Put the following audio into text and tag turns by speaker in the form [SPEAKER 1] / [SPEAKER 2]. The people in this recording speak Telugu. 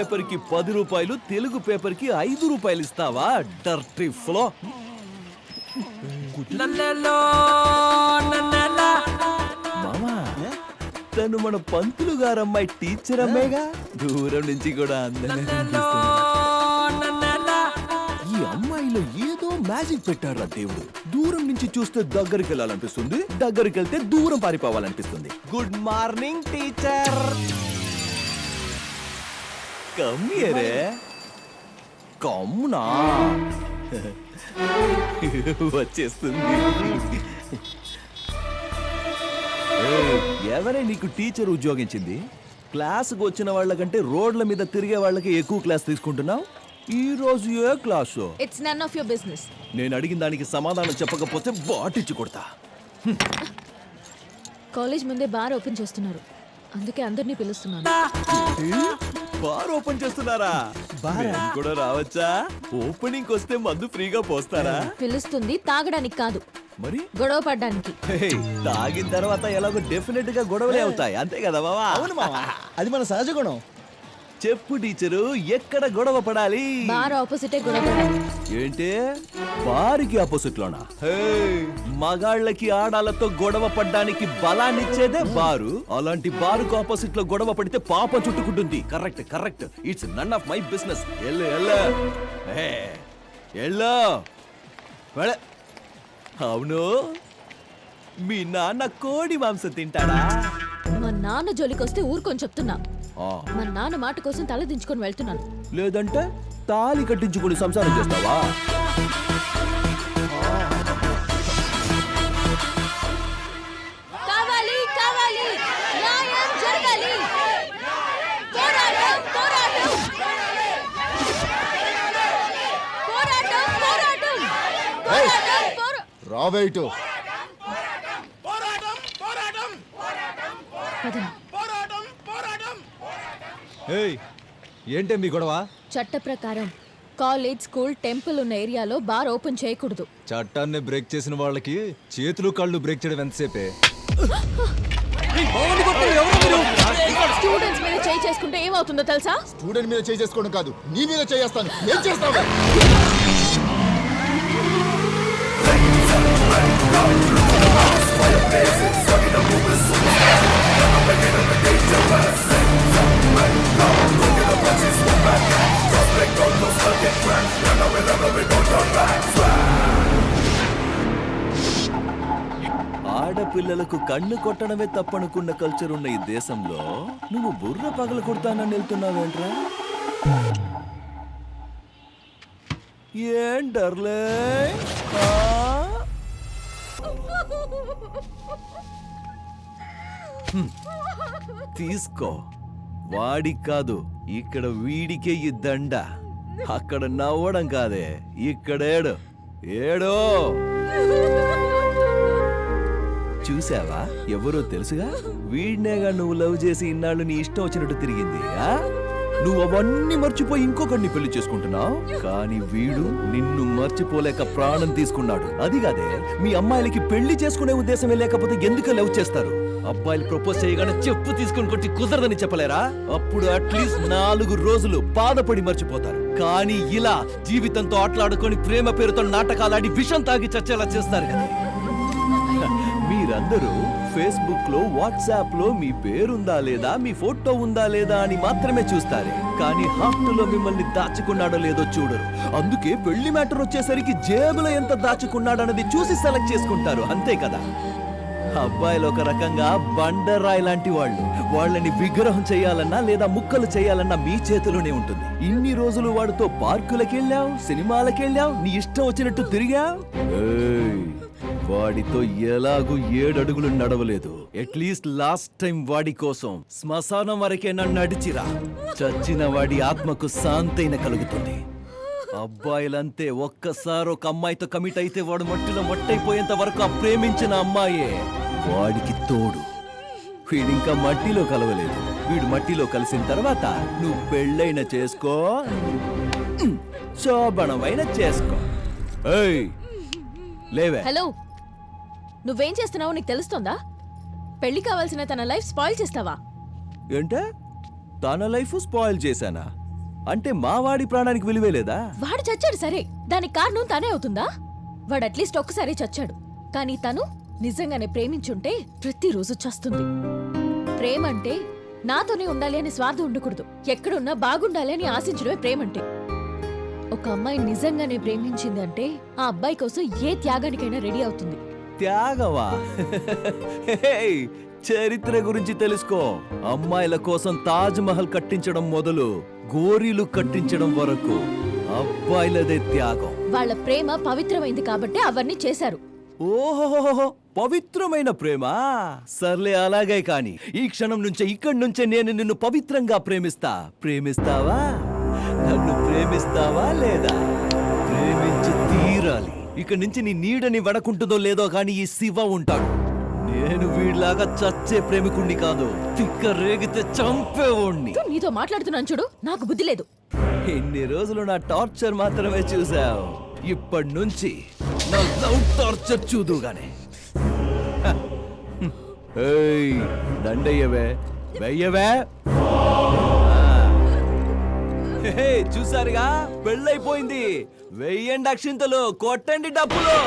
[SPEAKER 1] పేపర్ కి 10 రూపాయలు, తెలుగు పేపర్ కి 5 రూపాయలు ఇస్తావా? Dirty flow. మామా, తను మన పంతులు గారమ్మాయి టీచర్ అమ్మాయిగా. దూరం నుంచి కూడా అందంగా కనిపిస్తుంది. ఈ అమ్మాయిలో ఏదో మ్యాజిక్ పెట్టారా దేవుడు. దూరం నుంచి చూస్తే దగ్గరికి వెళ్ళాలనిపిస్తుంది, దగ్గరికి వెళ్తే దూరం పారిపోవాలనిపిస్తుంది. Good morning teacher. కమ్మియరే కమ్మునా వచ్చేస్తుంది. ఎవరే నీకు టీచర్ ఉద్యోగించింది? క్లాసుకు వచ్చిన వాళ్ళకంటే రోడ్ల మీద తిరిగే వాళ్ళకి ఎక్కువ క్లాస్ తీసుకుంటున్నావు. ఈ రోజు ఏ class?
[SPEAKER 2] It's none of your business.
[SPEAKER 1] నేను అడిగిన దానికి సమాధానం చెప్పకపోతే బాటిచ్చి కొడతా.
[SPEAKER 2] కాలేజ్ ముందే బార్ ఓపెన్ చేస్తున్నారు, అందుకే అందరినీ పిలుస్తున్నాను.
[SPEAKER 1] బార్ ఓపెన్ చేస్తున్నారా? మేము కూడా రావచ్చా? ఓపెనింగ్ వస్తే మందు ఫ్రీగా పోస్తారా?
[SPEAKER 2] పిలుస్తుంది తాగడానికి కాదు,
[SPEAKER 1] మరి
[SPEAKER 2] గొడవ పడ్డానికి.
[SPEAKER 1] తాగిన తర్వాత ఎలాగో డెఫినెట్ గా గొడవలే అవుతాయి, అంతే కదా బావా?
[SPEAKER 3] అవును మావా, అది మన సహజ గుణం.
[SPEAKER 1] చెప్పు టీచరు, ఎక్కడ గొడవ పడాలి?
[SPEAKER 2] బార్ ఆపోజిటే గొడవ పడాలి.
[SPEAKER 1] ఏంటి బారికి ఆపోజిట్ లోనా? మగాళ్ళకి ఆడాలతో గొడవ పడ్డానికి బలాన్నిచ్చేదే బారు. అలాంటి బారుకు ఆపోజిట్ లో గొడవ పడితే పాపం చుట్టుకుంటుంది. Correct correct. It's none of my business. అవును, మీ నాన్న కోడి మాంసం తింటాడా?
[SPEAKER 2] మా నాన్న జోలికొస్తే ఊరుకొని చెప్తున్నా. మా నాన్న మాట కోసం తల దించుకొని వెళ్తున్నాను.
[SPEAKER 1] లేదంటే తాళి కట్టించుకుని సంసారం చేస్తావా?
[SPEAKER 2] కావాలి కావాలి, న్యాయం జరగాలి. పోరాటం పోరాటం పోరాటం పోరాటం పోరాటం.
[SPEAKER 3] రావేటు ఏంటే మీ గొడవ?
[SPEAKER 2] చట్ట ప్రకారం కాలేజ్, స్కూల్, టెంపుల్ ఉన్న ఏరియాలో బార్ ఓపెన్ చేయకూడదు.
[SPEAKER 3] చట్టాన్ని బ్రేక్ చేసిన వాళ్ళకి చేతులు కాళ్ళు బ్రేక్ చేయడం ఎంతసేపే?
[SPEAKER 2] స్టూడెంట్స్ మీద చేయి చేసుకుంటే ఏమవుతుందో తెలుసా?
[SPEAKER 4] స్టూడెంట్ మీద చేయి చేసుకోవడం కాదు, నీ మీద చేస్తాను. ఏం చేస్తావు?
[SPEAKER 1] ఆడపిల్లలకు కన్ను కొట్టడమే తప్పనుకున్న కల్చర్ ఉన్న ఈ దేశంలో నువ్వు బుర్ర పగల కొడతానని వెళ్తున్నావేంట్రా? ఏం డర్లే? తీసుకో. వాడికి కాదు, ఇక్కడ వీడికే ఈ దండ. అక్కడ నవ్వడం కాదే, ఇక్కడేడు ఏడో. చూసావా, ఎవరో తెలుసుగా? వీడినేగా నువ్వు లవ్ చేసి ఇన్నాళ్ళు నీ ఇష్టం వచ్చినట్టు తిరిగింది. నువ్వు అవన్నీ మర్చిపోయి ఇంకొకరిని పెళ్లి చేసుకుంటున్నావు. కానీ వీడు నిన్ను మర్చిపోలేక ప్రాణం తీసుకున్నాడు. అది కాదే, మీ అమ్మాయిలకి పెళ్లి చేసుకునే ఉద్దేశమే లేకపోతే ఎందుకు లవ్ చేస్తారు? అబ్బాయిలు ప్రపోజ్ చేయగానే చెప్పు తీసుకుని కొట్టి కుదరదని చెప్పలేరా? అప్పుడు అట్లీస్ట్ 4 రోజులు బాధపడి మర్చిపోతారు. కానీ ఇలా జీవితంతో ఆటలాడుకొని ప్రేమ పేరుతో నాటకాలాడి విషం తాగి చచ్చేలా చేస్తారు కదా. మీరందరూ ఫేస్బుక్ లో, వాట్సాప్ లో మీ పేరుందా లేదా, మీ ఫోటో ఉందా లేదా అని మాత్రమే చూస్తారు. కానీ హార్ట్ లో మిమ్మల్ని దాచుకున్నాడో లేదో చూడరు. అందుకే పెళ్లి మ్యాటర్ వచ్చేసరికి జేబులో ఎంత దాచుకున్నాడన్నది చూసి సెలెక్ట్ చేసుకుంటారు, అంతే కదా. అబ్బాయిలు ఒక రకంగా బండరాయి లాంటి వాళ్ళు. వాళ్ళని విగ్రహం చేయాలన్నా లేదా ముక్కలు చేయాలన్నా మీ చేతిలోనే ఉంటుంది. ఇన్ని రోజులు వాడితో పార్కులకెళ్ళావు, సినిమాలకెళ్ళావు, నీ ఇష్టం వచ్చినట్టు తిరిగావు. వాడితో ఎలాగూ 7 అడుగులు నడవలేదు. అట్లీస్ట్ లాస్ట్ టైం వాడి కోసం శ్మశానం వరకే నన్ను నడిచిరా. చచ్చిన వాడి ఆత్మకు శాంతైన కలుగుతుంది. అబ్బాయిలంతే, ఒక్కసారి ఒక అమ్మాయితో కమిట్ అయితే వాడు మట్టిలో మట్టయిపోయేంత వరకు ఆ ప్రేమించిన అమ్మాయే వాడికి తోడు. వీడింకా మట్టిలో కలవలేదు. వీడు మట్టిలో కలిసిన తర్వాత నువ్వు పెళ్ళైన చేసుకో, శోభనమైన చేసుకో. లేవే.
[SPEAKER 2] హలో, నువ్వేం చేస్తున్నావో నీకు తెలుస్తోందా? పెళ్లి కావాల్సిన తన లైఫ్ స్పాయిల్ చేస్తావా?
[SPEAKER 1] ఏంటే, తన లైఫ్ స్పాయిల్ చేశానా? అంటే మా వాడి ప్రాణానికి విలువే లేదా?
[SPEAKER 2] వాడు చచ్చాడు సరే, దానికి కారణం తనే అవుతుందా? వాడు అట్లీస్ట్ ఒక్కసారి చచ్చాడు, కానీ తను నిజంగానే ప్రేమించుంటే ప్రతిరోజు చస్తుంది. ప్రేమ అంటే నాతోనే ఉండాలి అనే స్వార్థం ఉండకూడదు. ఎక్కడున్నా బాగుండాలి అని ఆశించడమే ప్రేమంటే. ఒక అమ్మాయి నిజంగానే ప్రేమించింది అంటే ఆ అబ్బాయి కోసం ఏ త్యాగానికైనా రెడీ అవుతుంది.
[SPEAKER 1] త్యాగవా? హేయ్, చరిత్ర గురించి తెలుసుకో. అమ్మాయిల కోసం తాజ్ మహల్ కట్టించడం మొదలు గోరీలు కట్టించడం వరకు అబ్బాయిలదే త్యాగం.
[SPEAKER 2] వాళ్ళ ప్రేమ పవిత్రమైంది కాబట్టి అవన్నీ చేశారు.
[SPEAKER 1] ఓహో, పవిత్రమైన ప్రేమ. సర్లే, అలాగే కాని ఈ క్షణం నుంచే ఇక్కడి నుంచే నేను నిన్ను పవిత్రంగా ప్రేమిస్తా. ప్రేమిస్తావా? నన్ను ప్రేమిస్తావా లేదా? ప్రేమించి తీరాలి. ఇక్కడి నుంచి నీ నీడని వడకుంటుందో లేదో కానీ ఈ శివ ఉంటాడు. నేను వీడిలాగా చచ్చే ప్రేమికుణ్ణి కాదు, తిక్క రేగితే చంపేవాణ్ణి.
[SPEAKER 2] నీతో మాట్లాడుతున్నాను చూడు, నాకు బుద్ధి లేదు.
[SPEAKER 1] ఇన్ని రోజులు నా టార్చర్ మాత్రమే చూసావు, ఇప్పటి నుంచి నా లవ్ టార్చర్ చూదుగానే. ఏయ్, దండయ్యవే, వెయ్యవే. హే, చూసారుగా, పెళ్ళైపోయింది. వెయ్యండి అక్షింతలు, కొట్టండి డబ్బులు.